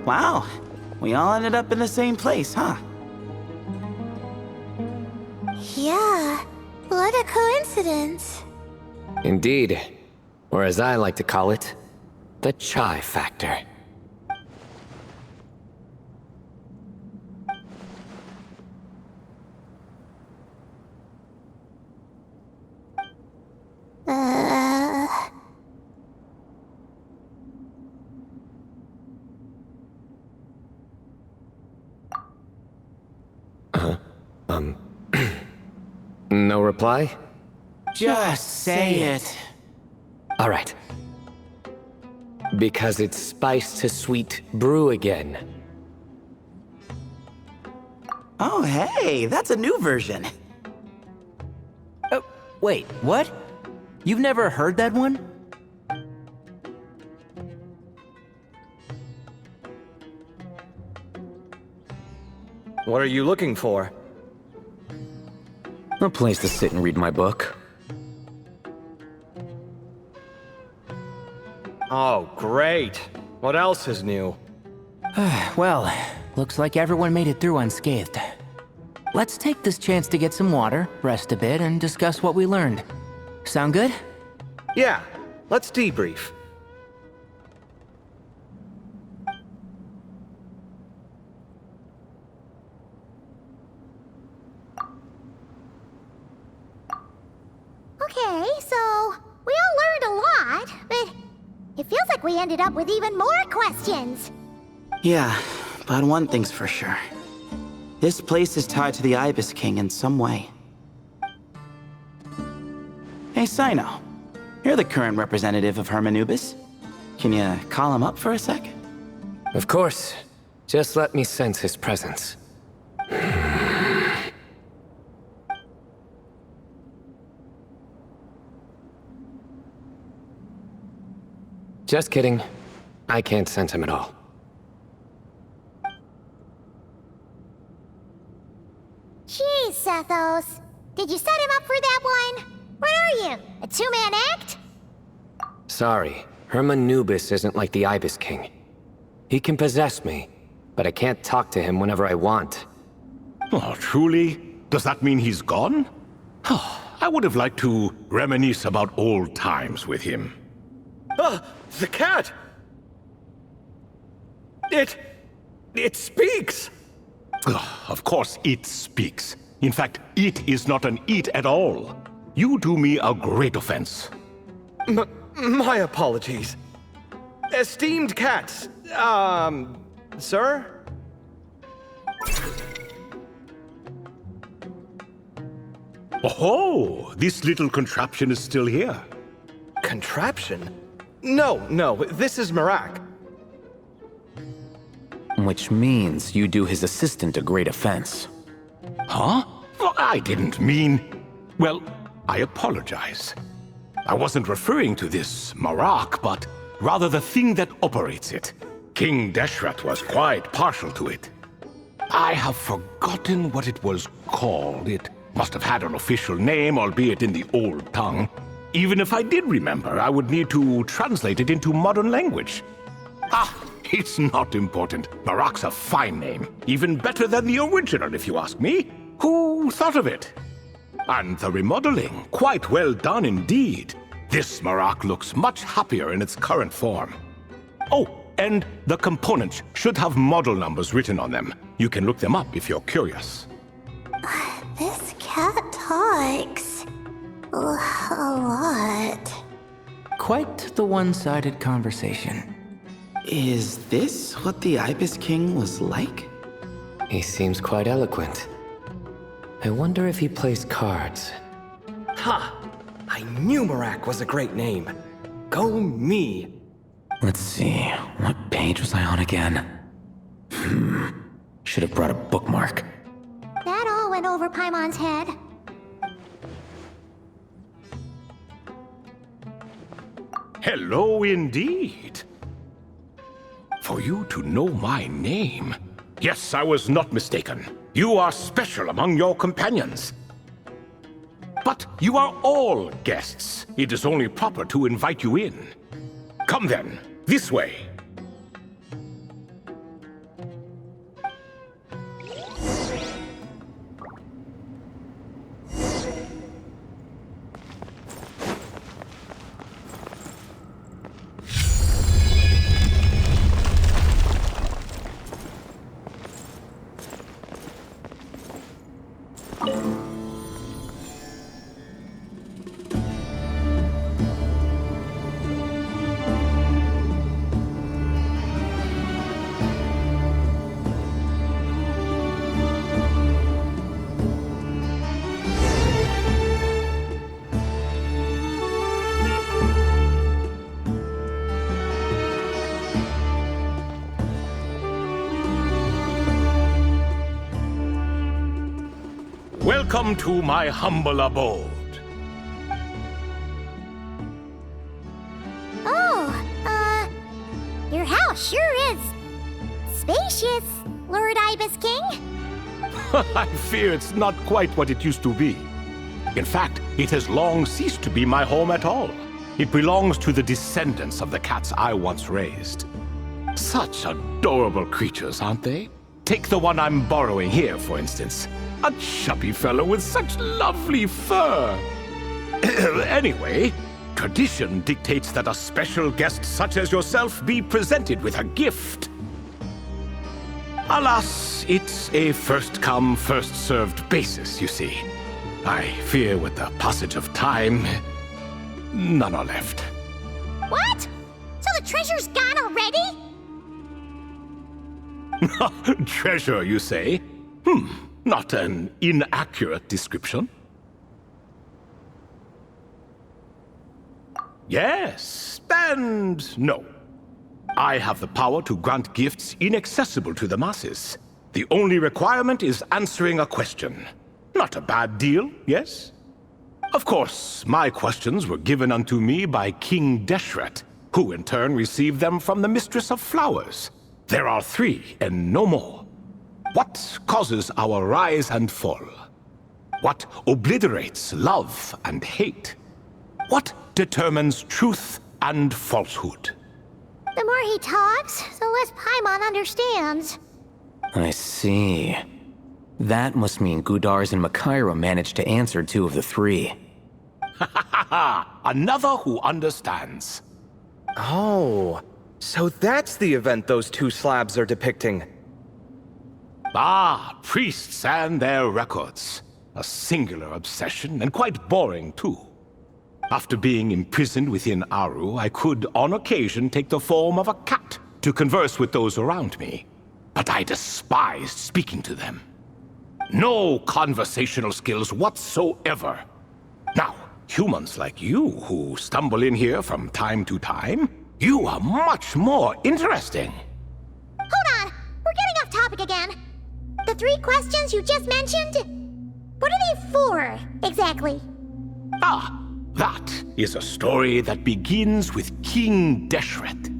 Wow, we all ended up in the same place, huh? Yeah, what a coincidence. Indeed. Or as I like to call it, the chai factor. Uh... No reply? Just say it. All right. Because it's spice to sweet brew again. Oh, hey, that's a new version. Oh, wait, what? You've never heard that one? What are you looking for? A place to sit and read my book. Oh, great. What else is new? Well, looks like everyone made it through unscathed. Let's take this chance to get some water, rest a bit, and discuss what we learned. Sound good? Yeah, let's debrief. Okay, so we all learned a lot, but it feels like we ended up with even more questions. Yeah, but one thing's for sure. This place is tied to the Ibis King in some way. Hey, Sino. You're the current representative of Hermanubis. Can you call him up for a sec? Of course. Just let me sense his presence. Just kidding. I can't sense him at all. Jeez, Sethos. Did you set him up for that one? What are you, a two-man act? Sorry, Hermanubis isn't like the Ibis King. He can possess me, but I can't talk to him whenever I want. Oh, truly? Does that mean he's gone? I would have liked to reminisce about old times with him. Ah, the cat! It speaks! Of course it speaks. In fact, it is not an it at all. You do me a great offense. My apologies. Esteemed cats, sir? Oh, this little contraption is still here. Contraption? No, this is Marak. Which means you do his assistant a great offense. Huh? Well, I didn't mean... Well, I apologize. I wasn't referring to this Marak, but rather the thing that operates it. King Deshret was quite partial to it. I have forgotten what it was called. It must have had an official name, albeit in the old tongue. Even if I did remember, I would need to translate it into modern language. It's not important. Marak's a fine name. Even better than the original, if you ask me. Who thought of it? And the remodeling, quite well done indeed. This Marak looks much happier in its current form. Oh, and the components should have model numbers written on them. You can look them up if you're curious. This cat talks. A lot. Quite the one-sided conversation. Is this what the Ibis King was like? He seems quite eloquent. I wonder if he plays cards. Ha! I knew Marak was a great name. Go me! Let's see, what page was I on again? Should have brought a bookmark. That all went over Paimon's head. Hello indeed. For you to know my name. Yes, I was not mistaken. You are special among your companions. But you are all guests. It is only proper to invite you in. Come then, this way. Welcome to my humble abode. Oh, your house sure is spacious, Lord Ibis King. I fear it's not quite what it used to be. In fact, it has long ceased to be my home at all. It belongs to the descendants of the cats I once raised. Such adorable creatures, aren't they? Take the one I'm borrowing here, for instance. A chubby fellow with such lovely fur. Anyway, tradition dictates that a special guest such as yourself be presented with a gift. Alas, it's a first-come, first-served basis, you see. I fear with the passage of time, none are left. What? So the treasure's gone already? Treasure, you say? Not an inaccurate description. Yes, and no. I have the power to grant gifts inaccessible to the masses. The only requirement is answering a question. Not a bad deal, yes? Of course, my questions were given unto me by King Deshret, who in turn received them from the Mistress of Flowers. There are 3, and no more. What causes our rise and fall? What obliterates love and hate? What determines truth and falsehood? The more he talks, the less Paimon understands. I see. That must mean Gudars and Makaira managed to answer 2 of the 3. Another who understands. Oh, so that's the event those 2 slabs are depicting. Ah, priests and their records. A singular obsession, and quite boring too. After being imprisoned within Aru, I could, on occasion, take the form of a cat to converse with those around me. But I despised speaking to them. No conversational skills whatsoever. Now, humans like you who stumble in here from time to time, you are much more interesting. Hold on, we're getting off topic again. The 3 questions you just mentioned? What are they for, exactly? Ah, that is a story that begins with King Deshret.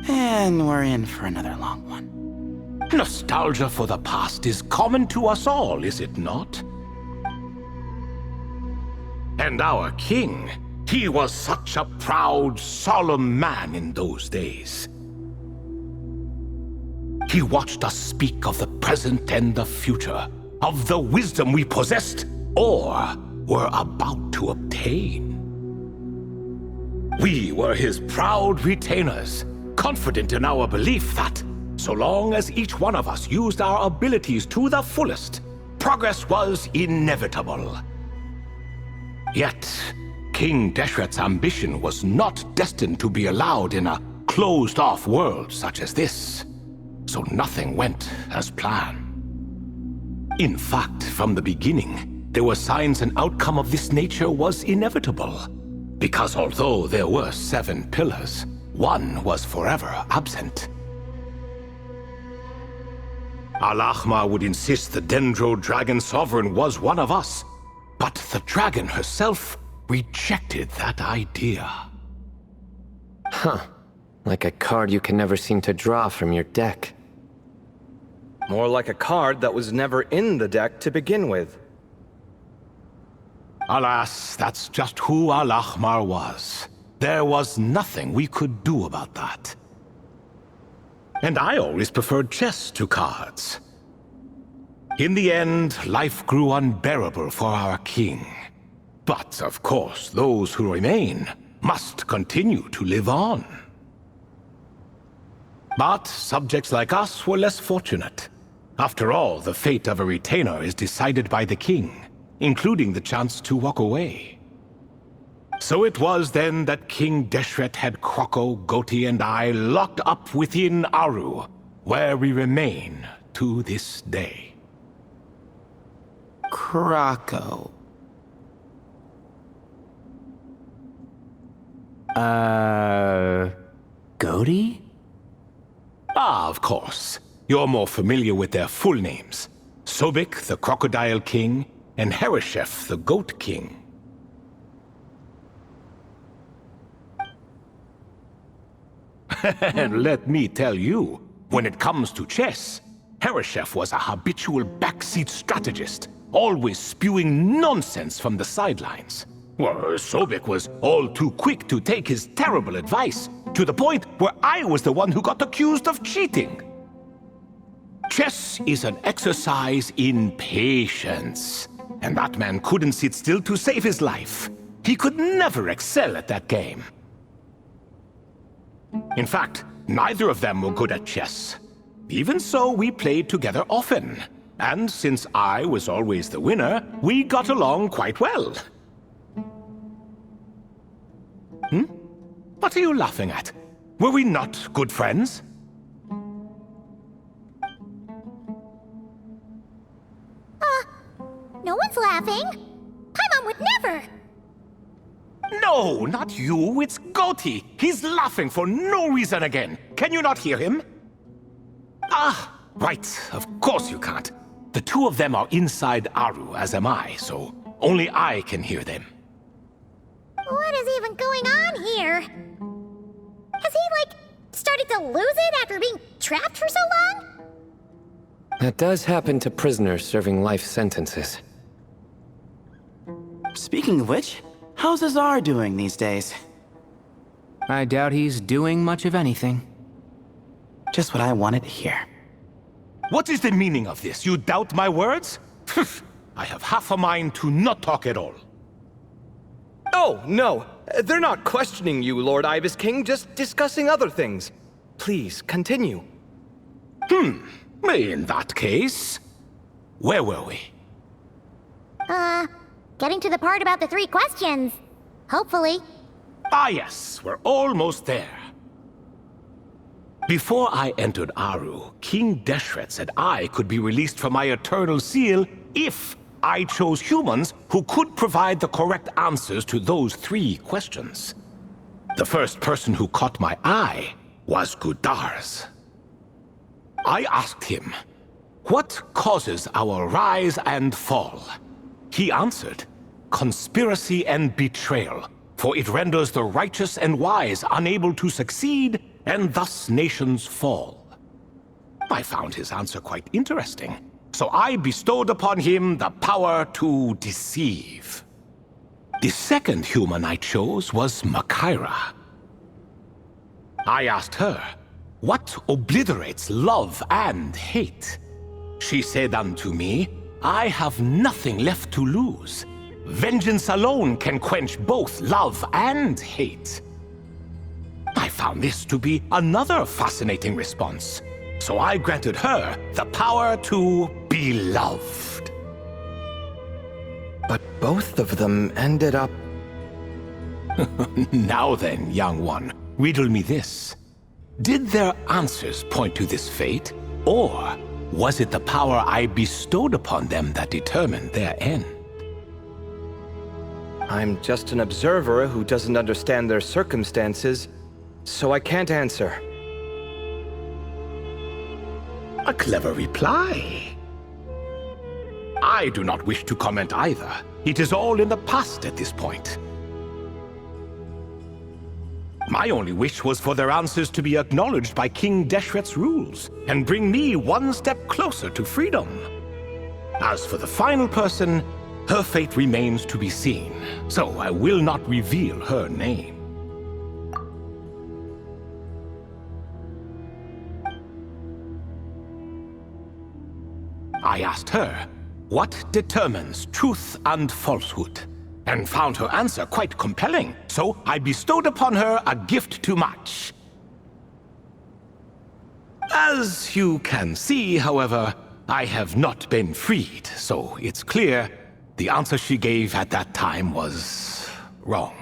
And we're in for another long one. Nostalgia for the past is common to us all, is it not? And our king, he was such a proud, solemn man in those days. He watched us speak of the present and the future, of the wisdom we possessed or were about to obtain. We were his proud retainers, confident in our belief that, so long as each one of us used our abilities to the fullest, progress was inevitable. Yet, King Deshret's ambition was not destined to be allowed in a closed-off world such as this, so nothing went as planned. In fact, from the beginning, there were signs an outcome of this nature was inevitable, because although there were 7 pillars, one was forever absent. Al-Ahmar would insist the Dendro Dragon Sovereign was one of us, but the dragon herself rejected that idea. Huh. Like a card you can never seem to draw from your deck. More like a card that was never in the deck to begin with. Alas, that's just who Al-Ahmar was. There was nothing we could do about that. And I always preferred chess to cards. In the end, life grew unbearable for our king. But, of course, those who remain must continue to live on. But subjects like us were less fortunate. After all, the fate of a retainer is decided by the king, including the chance to walk away. So it was then that King Deshret had Kroko, Goti, and I locked up within Aru, where we remain to this day. Krako. Goti? Ah, of course. You're more familiar with their full names. Sobek, the Crocodile King, and Hereshef, the Goat King. And let me tell you, when it comes to chess, Hereshef was a habitual backseat strategist, always spewing nonsense from the sidelines. Well, Sobek was all too quick to take his terrible advice, to the point where I was the one who got accused of cheating. Chess is an exercise in patience, and that man couldn't sit still to save his life. He could never excel at that game. In fact, neither of them were good at chess. Even so, we played together often. And since I was always the winner, we got along quite well. What are you laughing at? Were we not good friends? No one's laughing. Paimon would never. No, not you. It's Goaty. He's laughing for no reason again. Can you not hear him? Ah, right. Of course you can't. The two of them are inside Aru, as am I, so only I can hear them. What is even going on here? Has he, started to lose it after being trapped for so long? That does happen to prisoners serving life sentences. Speaking of which, how's Azar doing these days? I doubt he's doing much of anything. Just what I wanted to hear. What is the meaning of this? You doubt my words? I have half a mind to not talk at all. Oh, no. They're not questioning you, Lord Ibis King, just discussing other things. Please, continue. In that case, where were we? Getting to the part about the 3 questions. Hopefully. Ah yes, we're almost there. Before I entered Aru, King Deshret said I could be released from my eternal seal if I chose humans who could provide the correct answers to those 3 questions. The first person who caught my eye was Gudars. I asked him, what causes our rise and fall? He answered, conspiracy and betrayal, for it renders the righteous and wise unable to succeed, and thus nations fall. I found his answer quite interesting, so I bestowed upon him the power to deceive. The second human I chose was Makaira. I asked her, what obliterates love and hate? She said unto me, I have nothing left to lose. Vengeance alone can quench both love and hate. I found this to be another fascinating response, so I granted her the power to be loved. But both of them ended up... Now then, young one, riddle me this. Did their answers point to this fate, or was it the power I bestowed upon them that determined their end? I'm just an observer who doesn't understand their circumstances, so I can't answer. A clever reply. I do not wish to comment either. It is all in the past at this point. My only wish was for their answers to be acknowledged by King Deshret's rules, and bring me one step closer to freedom. As for the final person, her fate remains to be seen, so I will not reveal her name. I asked her, what determines truth and falsehood? And found her answer quite compelling, so I bestowed upon her a gift to match. As you can see, however, I have not been freed, so it's clear the answer she gave at that time was wrong.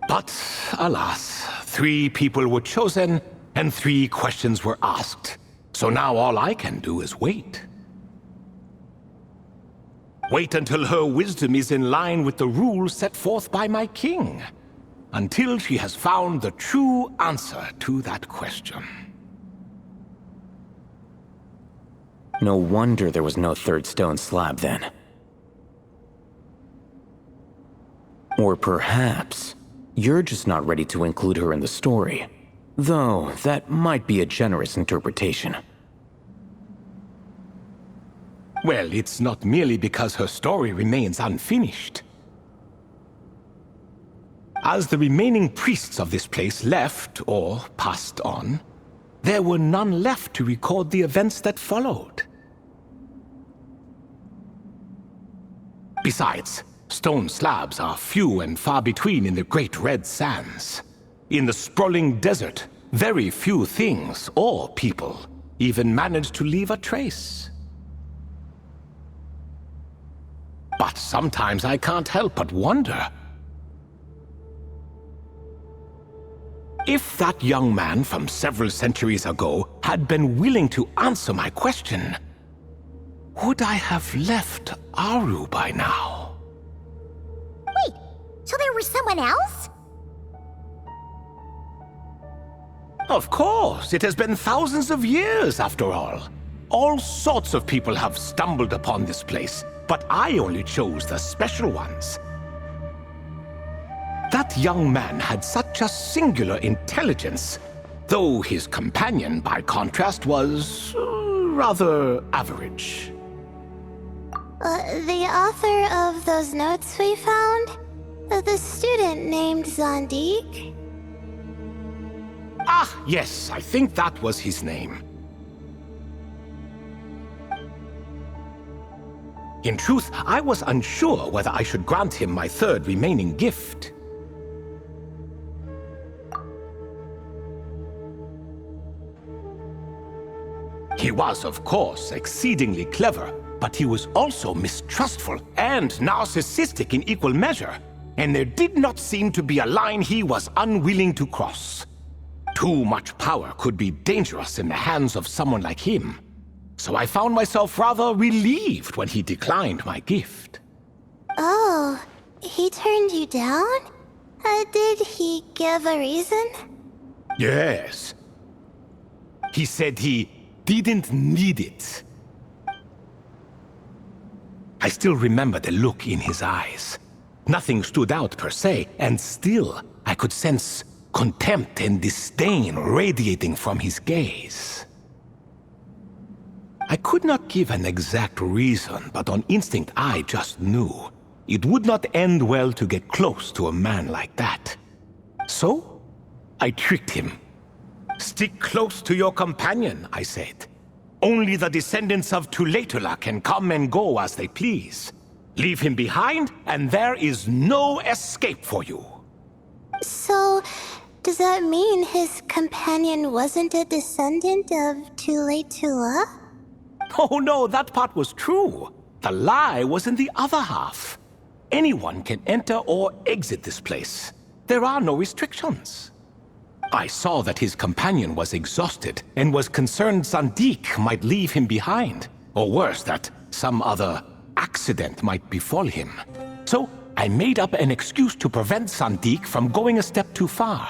But alas, 3 people were chosen and 3 questions were asked, so now all I can do is wait. Wait until her wisdom is in line with the rules set forth by my king. Until she has found the true answer to that question. No wonder there was no third stone slab then. Or perhaps you're just not ready to include her in the story. Though, that might be a generous interpretation. Well, it's not merely because her story remains unfinished. As the remaining priests of this place left, or passed on, there were none left to record the events that followed. Besides, stone slabs are few and far between in the Great Red Sands. In the sprawling desert, very few things or people even manage to leave a trace. But sometimes I can't help but wonder. If that young man from several centuries ago had been willing to answer my question, would I have left Aru by now? Wait, so there was someone else? Of course, it has been thousands of years after all. All sorts of people have stumbled upon this place, but I only chose the special ones. That young man had such a singular intelligence, though his companion, by contrast, was rather average. The author of those notes we found? The student named Zandik? Ah, yes, I think that was his name. In truth, I was unsure whether I should grant him my third remaining gift. He was, of course, exceedingly clever, but he was also mistrustful and narcissistic in equal measure, and there did not seem to be a line he was unwilling to cross. Too much power could be dangerous in the hands of someone like him, so I found myself rather relieved when he declined my gift. Oh, he turned you down? Did he give a reason? Yes. He said he didn't need it. I still remember the look in his eyes. Nothing stood out per se, and still I could sense contempt and disdain radiating from his gaze. I could not give an exact reason, but on instinct I just knew it would not end well to get close to a man like that. So, I tricked him. Stick close to your companion, I said. Only the descendants of Tulatula can come and go as they please. Leave him behind, and there is no escape for you. So, does that mean his companion wasn't a descendant of Tulatula? Oh no, that part was true. The lie was in the other half. Anyone can enter or exit this place. There are no restrictions. I saw that his companion was exhausted and was concerned Zandik might leave him behind, or worse, that some other accident might befall him. So I made up an excuse to prevent Zandik from going a step too far.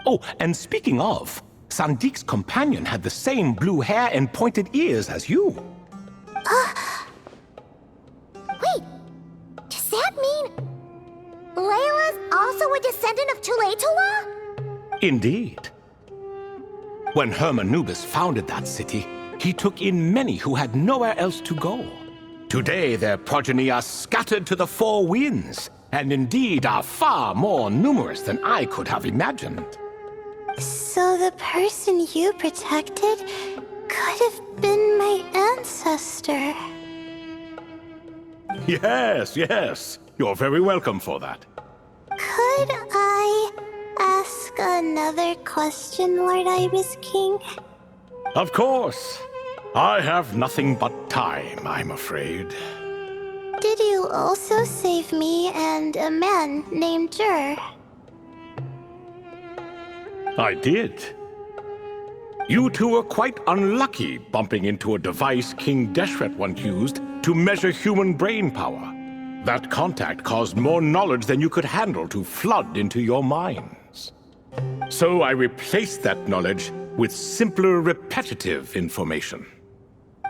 Oh, and speaking of, Sandik's companion had the same blue hair and pointed ears as you. Wait, does that mean Layla's also a descendant of Tulatula? Indeed. When Hermanubis founded that city, he took in many who had nowhere else to go. Today their progeny are scattered to the four winds, and indeed are far more numerous than I could have imagined. So the person you protected could have been my ancestor. Yes, yes. You're very welcome for that. Could I ask another question, Lord Ibis King? Of course. I have nothing but time, I'm afraid. Did you also save me and a man named Jur? I did. You two were quite unlucky bumping into a device King Deshret once used to measure human brain power. That contact caused more knowledge than you could handle to flood into your minds. So I replaced that knowledge with simpler repetitive information.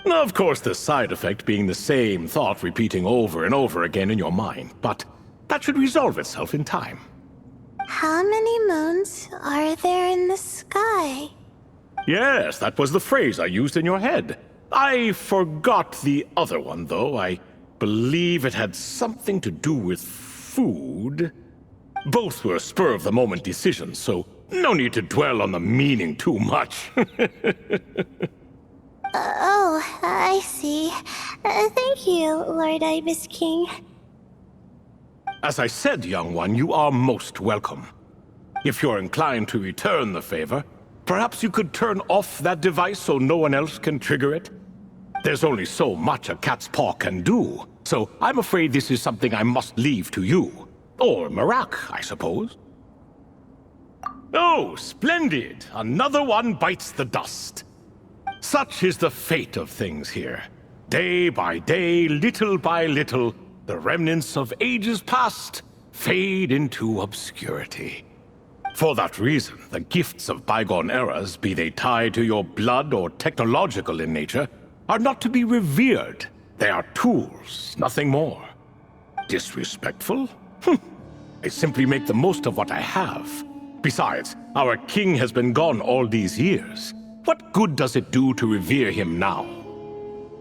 Of course, the side effect being the same thought repeating over and over again in your mind, but that should resolve itself in time. How many moons are there in the sky? Yes, that was the phrase I used in your head. I forgot the other one, though. I believe it had something to do with food. Both were spur-of-the-moment decisions, so no need to dwell on the meaning too much. Oh, I see. Thank you, Lord Ibis King. As I said, young one, you are most welcome. If you're inclined to return the favor, perhaps you could turn off that device so no one else can trigger it? There's only so much a cat's paw can do, so I'm afraid this is something I must leave to you. Or Marak, I suppose. Oh, splendid! Another one bites the dust. Such is the fate of things here. Day by day, little by little, the remnants of ages past fade into obscurity. For that reason, the gifts of bygone eras, be they tied to your blood or technological in nature, are not to be revered. They are tools, nothing more. Disrespectful? I simply make the most of what I have. Besides, our king has been gone all these years. What good does it do to revere him now?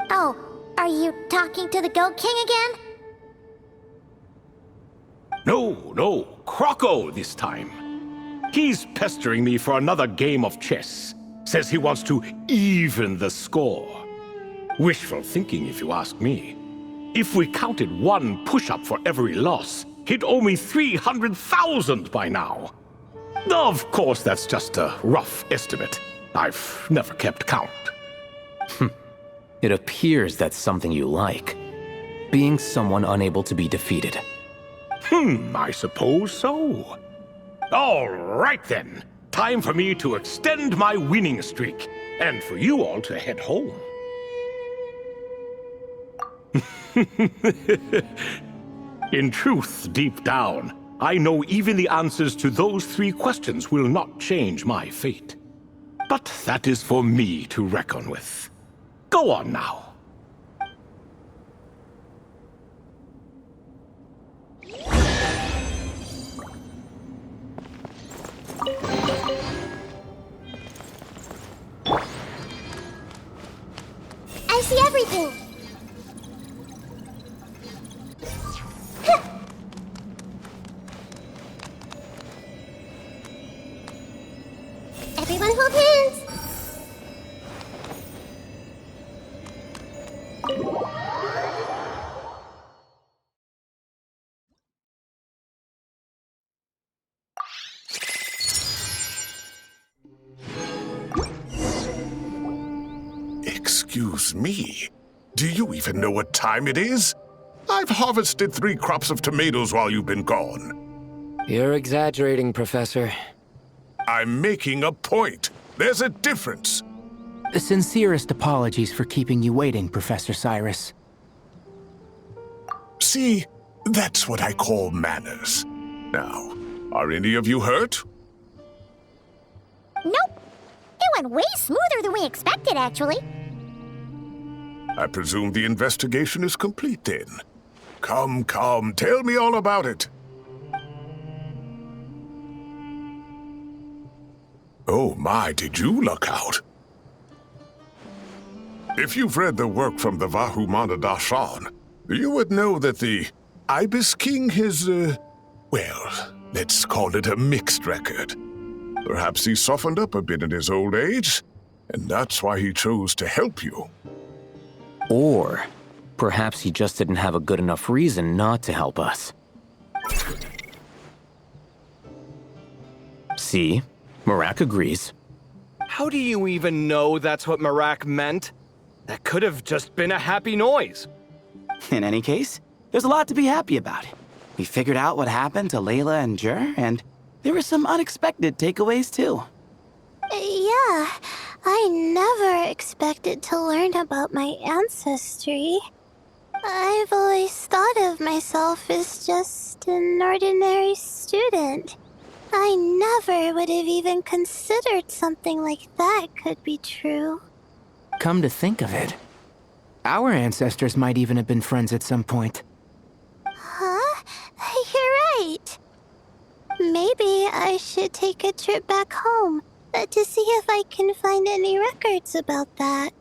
Oh, are you talking to the Goat King again? No, Croco this time. He's pestering me for another game of chess. Says he wants to even the score. Wishful thinking, if you ask me. If we counted one push-up for every loss, he'd owe me 300,000 by now. Of course, that's just a rough estimate. I've never kept count. It appears that's something you like. Being someone unable to be defeated. I suppose so. All right then. Time for me to extend my winning streak, and for you all to head home. In truth, deep down, I know even the answers to those 3 questions will not change my fate. But that is for me to reckon with. Go on now. I see everything. Everyone hold hands. Excuse me. Do you even know what time it is? I've harvested 3 crops of tomatoes while you've been gone. You're exaggerating, Professor. I'm making a point. There's a difference. The sincerest apologies for keeping you waiting, Professor Cyrus. See, that's what I call manners. Now, are any of you hurt? Nope. It went way smoother than we expected, actually. I presume the investigation is complete then. Come, tell me all about it. Oh my, did you luck out? If you've read the work from the Vahumana Dashan, you would know that the Ibis King has, well, let's call it a mixed record. Perhaps he softened up a bit in his old age, and that's why he chose to help you. Or perhaps he just didn't have a good enough reason not to help us. See? Marak agrees. How do you even know that's what Marak meant? That could have just been a happy noise. In any case, there's a lot to be happy about. We figured out what happened to Layla and Jur, and there were some unexpected takeaways too. Yeah, I never expected to learn about my ancestry. I've always thought of myself as just an ordinary student. I never would have even considered something like that could be true. Come to think of it, Our ancestors might even have been friends at some point. Huh? You're right. Maybe I should take a trip back home to see if I can find any records about that.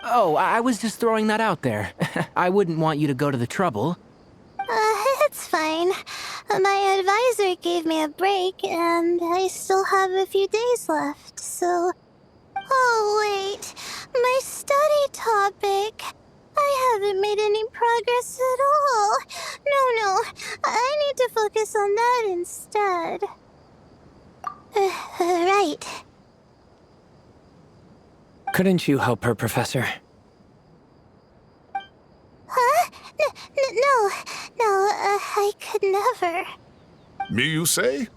Oh, I was just throwing that out there. I wouldn't want you to go to the trouble. It's fine. My advisor gave me a break, and I still have a few days left, so... Oh, wait. My study topic. I haven't made any progress at all. No. I need to focus on that instead. Right. Couldn't you help her, Professor? Huh? No, I could never. Me, you say?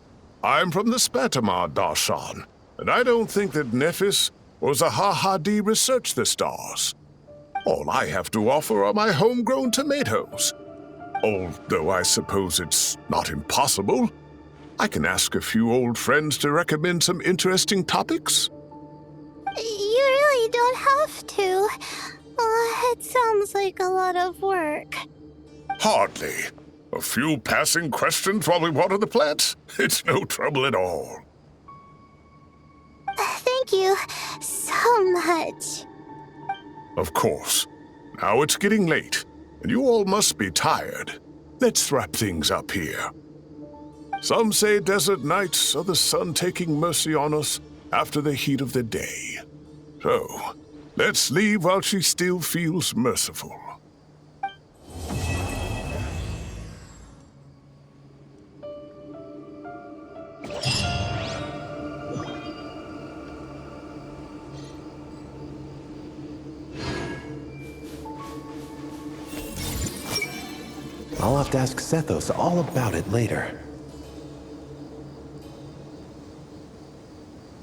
I'm from the Spatamar Darshan, and I don't think that Nephis or Zahahadi researched the stars. All I have to offer are my homegrown tomatoes. Although I suppose it's not impossible. I can ask a few old friends to recommend some interesting topics. You really don't have to. It sounds like a lot of work. Hardly. A few passing questions while we water the plants? It's no trouble at all. Thank you so much. Of course. Now it's getting late, and you all must be tired. Let's wrap things up here. Some say desert nights are the sun taking mercy on us after the heat of the day. So, let's leave while she still feels merciful. I'll have to ask Sethos all about it later.